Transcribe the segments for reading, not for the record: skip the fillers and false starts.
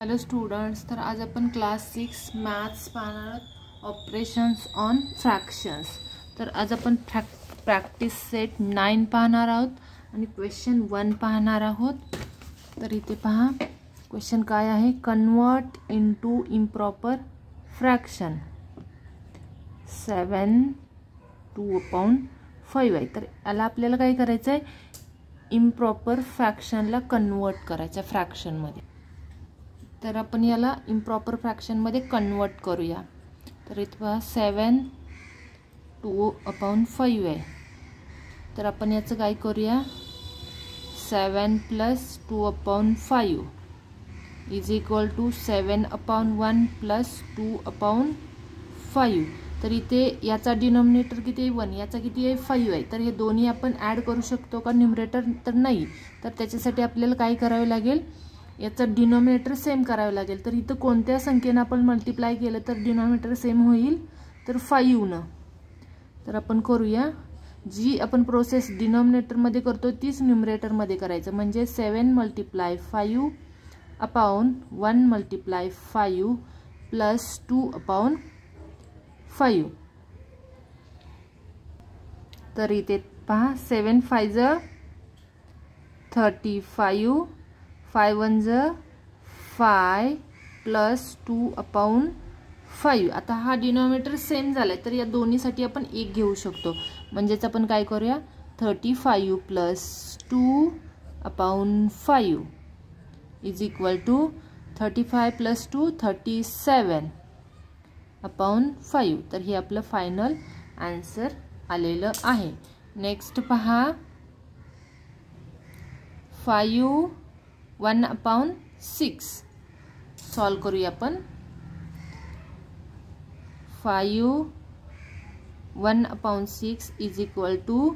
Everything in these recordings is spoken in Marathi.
हॅलो स्टुडंट्स, तर आज आपण क्लास 6 मॅथ्स पाहणार आहोत, ऑपरेशन्स ऑन फ्रॅक्शन्स. तर आज आपण प्रॅक्टिस सेट 9 पाहणार आहोत आणि क्वेश्चन 1 पाहणार आहोत. तर इथे पहा क्वेश्चन काय आहे, कन्वर्ट इनटू इम्प्रॉपर फ्रॅक्शन 7 2/5 आहे. तर याला आपल्याला काय करायचं आहे, इम्प्रॉपर फ्रॅक्शनला कन्वर्ट करायचं फ्रॅक्शनमध्ये. तर आपण याला इम्प्रॉपर फ्रॅक्शनमध्ये कन्वर्ट करूया. तर इथे पहा 7 2/5 आहे. तर आपण याचं काय करूया, 7 + 2/5 इज इक्वल टू 7/1 + 2/5. तर इथे याचा डिनॉमिनेटर किती आहे, 1, याचा किती आहे, 5 आहे. तर हे दोन्ही आपण ॲड करू शकतो का न्यूमरेटर, तर नाही. तर त्याच्यासाठी आपल्याला काय करावे लागेल, याचा डिनॉमिनेटर सेम करावे लागेल. तर इथं कोणत्या संख्येनं आपण मल्टिप्लाय केलं तर डिनॉमिनेटर सेम होईल, तर 5 तर आपण करूया, जी आपण प्रोसेस डिनॉमिनेटरमध्ये करतो तीच न्यूमरेटरमध्ये करायचं. म्हणजे 7 × 5 / 1 × 5 + 2/5. तर इथे पहा 7 × 5 = 35, 5 × 1 = 5 + 2/5. आता हा डिनॉमिनेटर सेम झालाय, तर या दोन्हीसाठी आपण 1 घेऊ शकतो. म्हणजेच आपण काय करूया, 35 + 2/5 इज इक्वल टू 35 + 2 37/5. तर हे आपलं फायनल आन्सर आलेलं आहे. नेक्स्ट पहा 5 1/6 सॉल्व करूया आपण. 5 1/6 is equal to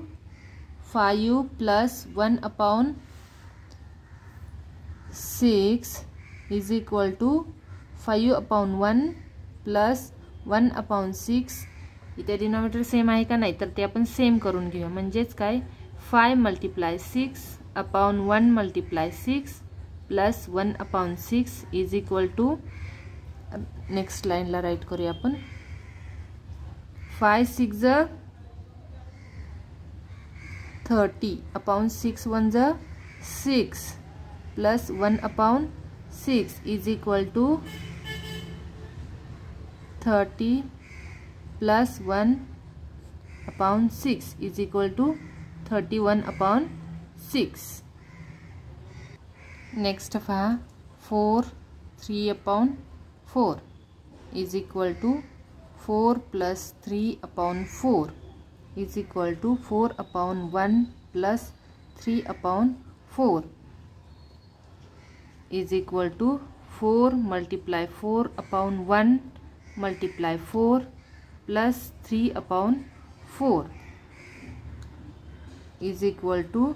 5 + 1/6 is equal to 5/1 + 1/6. इथे डिनॉमिनेटर सेम आहे का नाही, तर ते आपण सेम करून घेऊया. म्हणजेच काय, 5 × 6/1 × 6 + 1/6 इज इक्वल टू, नेक्स्ट लाईनला राईट करूया आपण, 5 × 6 = 30/6 × 1 = 6 + 1/6 is equal to 30 + 1/6 is equal to 31/6. Next पहा 4 3/4 is equal to 4 + 3/4 is equal to 4/1 + 3/4 is equal to 4 × 4/1 × 4 + 3/4 is equal to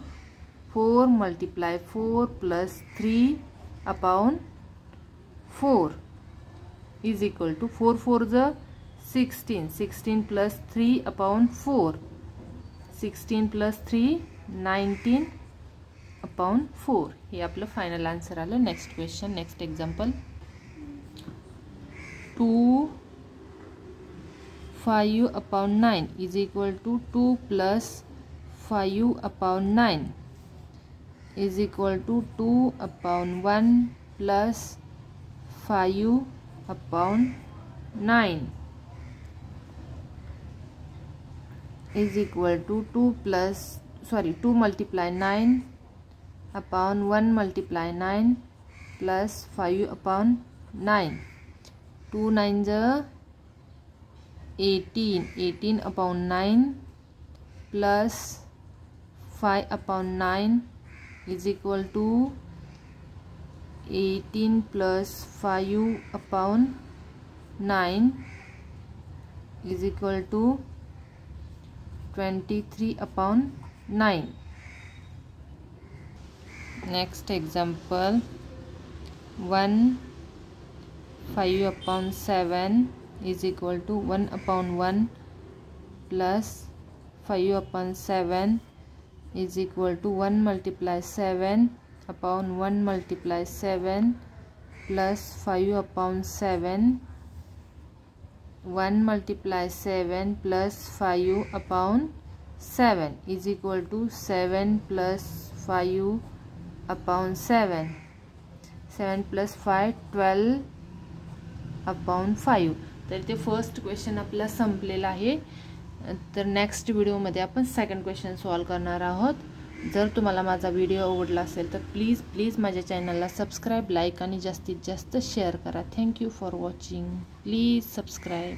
4 × 4 + 3/4 is equal to 4 4 = 16, 16 + 3/4 16 + 3 19/4. हे आपलं फायनल आन्सर आलं. Next question, next example, 2 5/9 is equal to 2 + 5/9 is equal to 2/1 + 5/9 is equal to 2 × 9/1 × 9 + 5/9. 2 9 = 18, 18/9 plus 5/9 is equal to 18 + 5/9 is equal to 23/9. Next example, 1 5/7 is equal to 1/1 plus 5/7 is equal to 1 × 7/1 × 7 plus 5 upon 7. 1 multiply 7 plus 5 upon 7 is equal to 7 plus 5 upon 7. 7 plus 5 12 upon 5. तर ते फर्स्ट क्वेश्चन आपला संपलेला आहे. तर नेक्स्ट व्हिडिओमध्ये आपण सेकंड क्वेश्चन सॉल्व करणार आहोत. जर तुम्हाला माझा व्हिडिओ आवडला असेल तर प्लीज माझ्या चॅनलला सबस्क्राईब, लाईक आणि जास्तीत जास्त शेअर करा. Thank you for watching. Please subscribe.